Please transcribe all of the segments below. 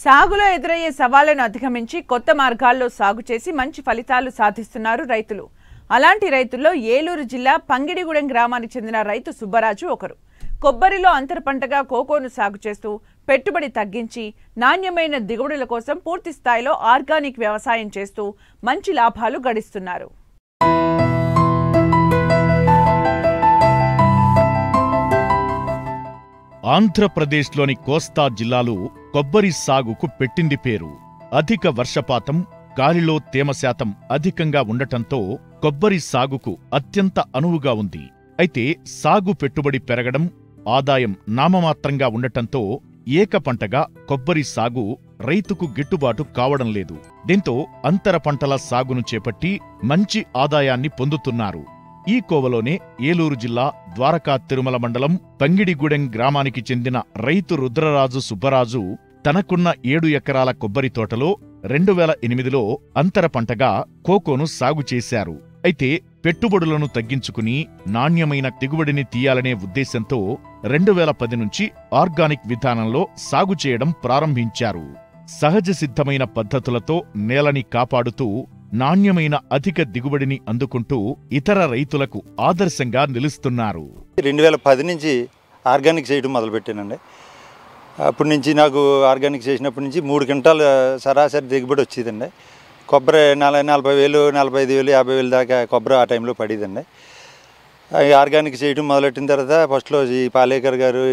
సాగులో ఎదురయ్యే సవాళ్లను అధిగమించి కొత్త మార్గాల్లో సాగు చేసి మంచి ఫలితాలు సాధిస్తున్నారు రైతులు. అలాంటి రైతుల్లో ఏలూరు జిల్లా పంగిడిగూడెం గ్రామానికి చెందిన రైతు సుబ్బరాజు ఒకరు. కొబ్బరిలో అంతర పంటగా కోకోను సాగు చేస్తూ పెట్టుబడి తగ్గించి నాణ్యమైన దిగుబడుల కోసం పూర్తి స్థాయిలో ఆర్గానిక్ వ్యవసాయం చేస్తూ మంచి లాభాలు గడిస్తున్నారు. ఆంధ్రప్రదేశ్లోని కోస్తా జిల్లాలు కొబ్బరి సాగుకు పెట్టింది పేరు. అధిక వర్షపాతం, గాలిలో తేమ శాతం అధికంగా ఉండటంతో కొబ్బరి సాగుకు అత్యంత అనువుగా ఉంది. అయితే సాగు పెట్టుబడి పెరగడం, ఆదాయం నామమాత్రంగా ఉండటంతో ఏకపంటగా కొబ్బరి సాగు రైతుకు గిట్టుబాటు కావడం లేదు. దీంతో అంతర పంటల సాగును చేపట్టి మంచి ఆదాయాన్ని పొందుతున్నారు. ఈ కోవలోనే ఏలూరు జిల్లా ద్వారకా తిరుమల మండలం పంగిడిగూడెం గ్రామానికి చెందిన రైతు రుద్రరాజు సుబ్బరాజు తనకున్న 7 ఎకరాల కొబ్బరి తోటలో 2008లో అంతర పంటగా కోకోను సాగు చేశారు. అయితే పెట్టుబడులను తగ్గించుకుని నాణ్యమైన దిగుబడిని తీయాలనే ఉద్దేశంతో 2010 నుంచి ఆర్గానిక్ విధానంలో సాగు చేయడం ప్రారంభించారు. సహజ సిద్ధమైన పద్ధతులతో నేలని కాపాడుతూ నాణ్యమైన అధిక దిగుబడిని అందుకుంటూ ఇతర రైతులకు ఆదర్శంగా నిలుస్తున్నారు. 2010 నుంచి ఆర్గానిక్ చేయడం మొదలుపెట్టానండి. అప్పటి నుంచి నాకు ఆర్గానిక్ చేసినప్పటి నుంచి 3 క్వింటాలు సరాసరి దిగుబడి వచ్చేదండి. కొబ్బరి 40,000, 45,000, 50,000 దాకా కొబ్బరి ఆ టైంలో పడేదండి. ఆర్గానిక్ చేయడం మొదలెట్టిన తర్వాత ఫస్ట్లో ఈ పాలేకర్ గారు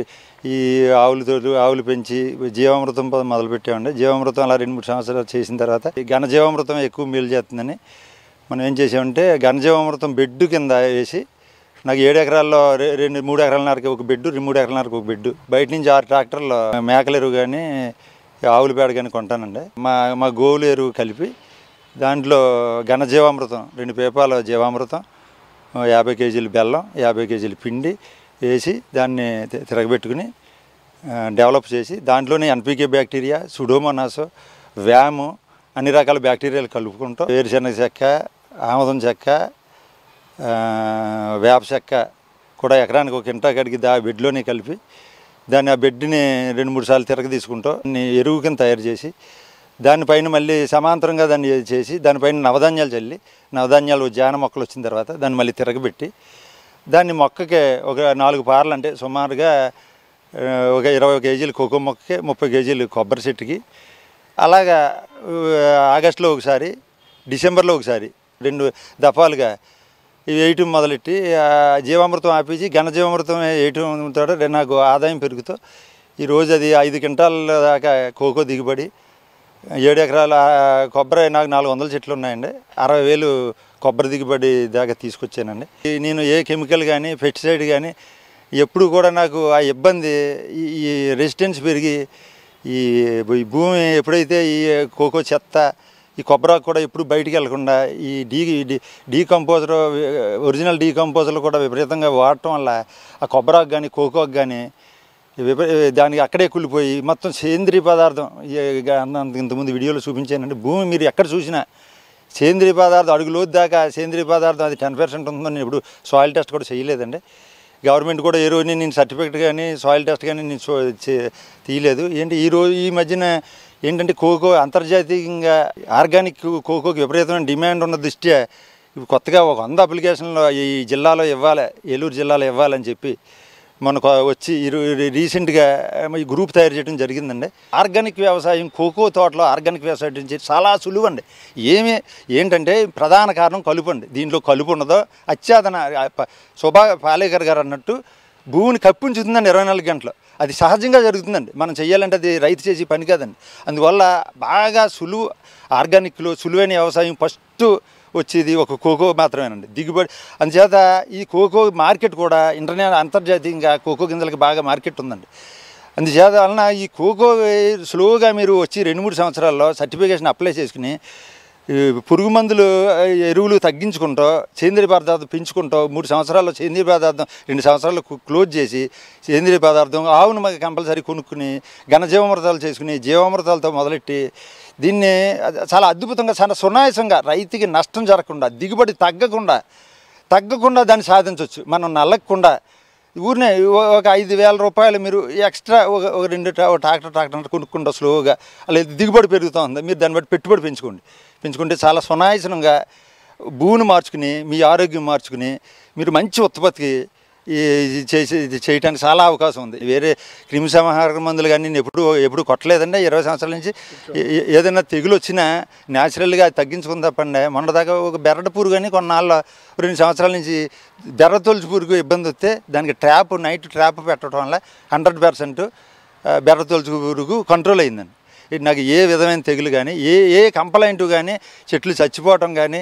ఈ ఆవులు పెంచి జీవామృతం మొదలుపెట్టామండి. జీవామృతం అలా 2-3 సంవత్సరాలు చేసిన తర్వాత ఈ ఘనజీవామృతం ఎక్కువ మేలు చేస్తుందని మనం ఏం చేసామంటే ఘనజీవామృతం బెడ్ కింద వేసి నాకు 7 ఎకరాల్లో 3 ఎకరాలన్నరకి ఒక బెడ్, 3 ఎకరాలన్నరకి ఒక బెడ్, బయట నుంచి 6 ట్రాక్టర్లు మేకల ఎరువు కానీ ఆవుల పేడ కానీ కొంటానండి. మా గోవుల ఎరువు కలిపి దాంట్లో ఘనజీవామృతం 2 పేపాల జీవామృతం, 50 కేజీలు బెల్లం, 50 కేజీలు పిండి వేసి దాన్ని తిరగబెట్టుకుని డెవలప్ చేసి దాంట్లోనే ఎన్పికే బ్యాక్టీరియా, సుడోమోనాస్, వ్యాము అన్ని రకాల బ్యాక్టీరియాలు కలుపుకుంటాం. వేరుశనగ చెక్క, ఆముదం చెక్క, వేప చెక్క కూడా ఎకరానికి ఒక కింటా కడిగి బెడ్లోనే కలిపి దాన్ని ఆ బెడ్ని 2-3 సార్లు తిరగ తీసుకుంటాం. ఎరువు కింద తయారు చేసి దానిపైన మళ్ళీ సమాంతరంగా దాన్ని చేసి దానిపైన నవధాన్యాలు చల్లి నవధాన్యాలు జాన మొక్కలు వచ్చిన తర్వాత దాన్ని మళ్ళీ తిరగబెట్టి దాన్ని మొక్కకి ఒక 4 పార్లు అంటే సుమారుగా ఒక 20 కేజీలు కోకో మొక్కకి 30 కేజీలు కొబ్బరి చెట్టుకి అలాగా ఆగస్టులో ఒకసారి, డిసెంబర్లో ఒకసారి 2 దఫాలుగా ఇవి వేయటం మొదలెట్టి జీవామృతం ఆపేసి ఘనజీవామృతం వేయటం తోట నాకు ఆదాయం పెరుగుతూ ఈరోజు అది 5 క్వింటాల దాకా కోకో దిగుబడి, 7 ఎకరాల కొబ్బరి నాకు 400 చెట్లు ఉన్నాయండి. 60,000 కొబ్బరి దిగుబడి దాకా తీసుకొచ్చానండి. నేను ఏ కెమికల్ కానీ పెస్టిసైడ్ కానీ ఎప్పుడు కూడా నాకు ఆ ఇబ్బంది ఈ రెసిస్టెన్స్ పెరిగి ఈ భూమి ఎప్పుడైతే ఈ కోకో చెత్త ఈ కొబ్బరాకు కూడా ఎప్పుడు బయటికి వెళ్లకుండా ఈ డీకంపోజర్ ఒరిజినల్ డీకంపోజర్లు కూడా విపరీతంగా వాడటం వల్ల ఆ కొబ్బరాకు కానీ కోకోకు కానీ దానికి అక్కడే కుళ్ళిపోయి మొత్తం సేంద్రీయ పదార్థం ఇంతకుముందు వీడియోలో చూపించానండి. భూమి మీరు ఎక్కడ చూసినా సేంద్రీయ పదార్థం అడుగులోతు దాకా సేంద్రీయ పదార్థం అది 10% ఉందని ఇప్పుడు సాయిల్ టెస్ట్ కూడా చేయలేదండి. గవర్నమెంట్ కూడా ఏ రోజు నేను సర్టిఫికెట్ కానీ సాయిల్ టెస్ట్ కానీ నేను తీయలేదు. ఏంటి ఈ మధ్యన ఏంటంటే కోకో అంతర్జాతీయంగా ఆర్గానిక్ కోకోకి విపరీతమైన డిమాండ్ ఉన్న దృష్ట్యా ఇప్పుడు కొత్తగా ఒక 100 అప్లికేషన్లు ఈ జిల్లాలో ఇవ్వాలి, ఏలూరు జిల్లాలో ఇవ్వాలని చెప్పి మనకు వచ్చి రీసెంట్గా ఈ గ్రూప్ తయారు చేయడం జరిగిందండి. ఆర్గానిక్ వ్యవసాయం కోకో తోటలో ఆర్గానిక్ వ్యవసాయం చేయడం చాలా సులువు అండి. ఏంటంటే ప్రధాన కారణం కలుపు అండి. దీంట్లో కలుపు ఉండదో అత్యాదన పాలేకర్ గారు అన్నట్టు భూమిని కప్పించుతుందండి 24 గంటలు. అది సహజంగా జరుగుతుందండి. మనం చెయ్యాలంటే అది రైతు చేసి పని కాదండి. అందువల్ల బాగా సులువు ఆర్గానిక్లో సులువైన వ్యవసాయం ఫస్ట్ వచ్చేది ఒక కోకో మాత్రమేనండి దిగుబడి. అందుచేత ఈ కోకో మార్కెట్ కూడా అంతర్జాతీయంగా కోకో గింజలకి బాగా మార్కెట్ ఉందండి. అందుచేత వలన ఈ కోకో స్లోగా మీరు వచ్చి 2-3 సంవత్సరాల్లో సర్టిఫికేషన్ అప్లై చేసుకుని పురుగు మందులు ఎరువులు తగ్గించుకుంటూ సేంద్రీయ పదార్థం పెంచుకుంటూ 3 సంవత్సరాల్లో సేంద్రీయ పదార్థం 2 సంవత్సరాలు క్లోజ్ చేసి సేంద్రీయ పదార్థం ఆవును మాకు కంపల్సరీ కొనుక్కుని ఘనజీవామృతాలు చేసుకుని జీవామృతాలతో మొదలెట్టి దీన్ని చాలా అద్భుతంగా చాలా సునాయాసంగా రైతుకి నష్టం జరగకుండా దిగుబడి తగ్గకుండా దాన్ని సాధించవచ్చు. మనం నల్లకుండా ఊరినే ఒక 5,000 రూపాయలు మీరు ఎక్స్ట్రా ఒక 2 ట్రాక్టర్ కొనుక్కుంటా స్లోగా, అలా దిగుబడి పెరుగుతూ ఉంది. మీరు దాన్ని బట్టి పెట్టుబడి పెంచుకుంటే చాలా సునాయాసనంగా భూమిని మార్చుకుని మీ ఆరోగ్యం మార్చుకుని మీరు మంచి ఉత్పత్తికి చేయడానికి చాలా అవకాశం ఉంది. వేరే క్రిమి సంహారక మందులు కానీ నేను ఎప్పుడు కొట్టలేదండి 20 సంవత్సరాల నుంచి. ఏదైనా తెగులు వచ్చినా న్యాచురల్గా తగ్గించుకుని తప్పండి. మొన్నదాకా ఒక బెరడు పురుగు అని కొన్నాళ్ళు 2 సంవత్సరాల నుంచి బెర్ర తొలుచు పురుగు ఇబ్బంది వస్తే దానికి నైట్ ట్రాప్ పెట్టడం వల్ల 100% బెర్ర తొలుచు పురుగు కంట్రోల్ అయిందండి. నాకు ఏ విధమైన తెగులు కానీ ఏ కంప్లైంట్ కానీ చెట్లు చచ్చిపోవటం కానీ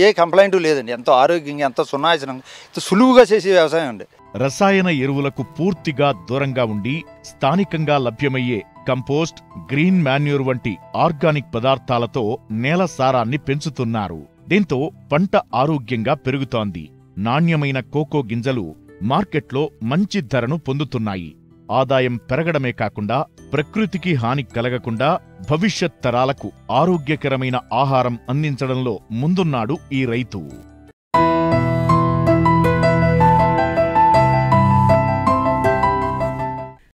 ఏ కంప్లైంట్ లేదండి. ఎంతో ఆరోగ్యంగా ఎంతో సునాయాసనంగా ఎంతో సులువుగా చేసే వ్యవసాయం అండి. రసాయన ఎరువులకు పూర్తిగా దూరంగా ఉండి స్థానికంగా లభ్యమయ్యే కంపోస్ట్, గ్రీన్ మాన్యూర్ వంటి ఆర్గానిక్ పదార్థాలతో నేల సారాన్ని పెంచుతున్నారు. దీంతో పంట ఆరోగ్యంగా పెరుగుతోంది. నాణ్యమైన కోకో గింజలు మార్కెట్లో మంచి ధరను పొందుతున్నాయి. ఆదాయం పెరగడమే కాకుండా ప్రకృతికి హాని కలగకుండా భవిష్యత్ తరాలకు ఆరోగ్యకరమైన ఆహారం అందించడంలో ముందున్నాడు ఈ రైతు.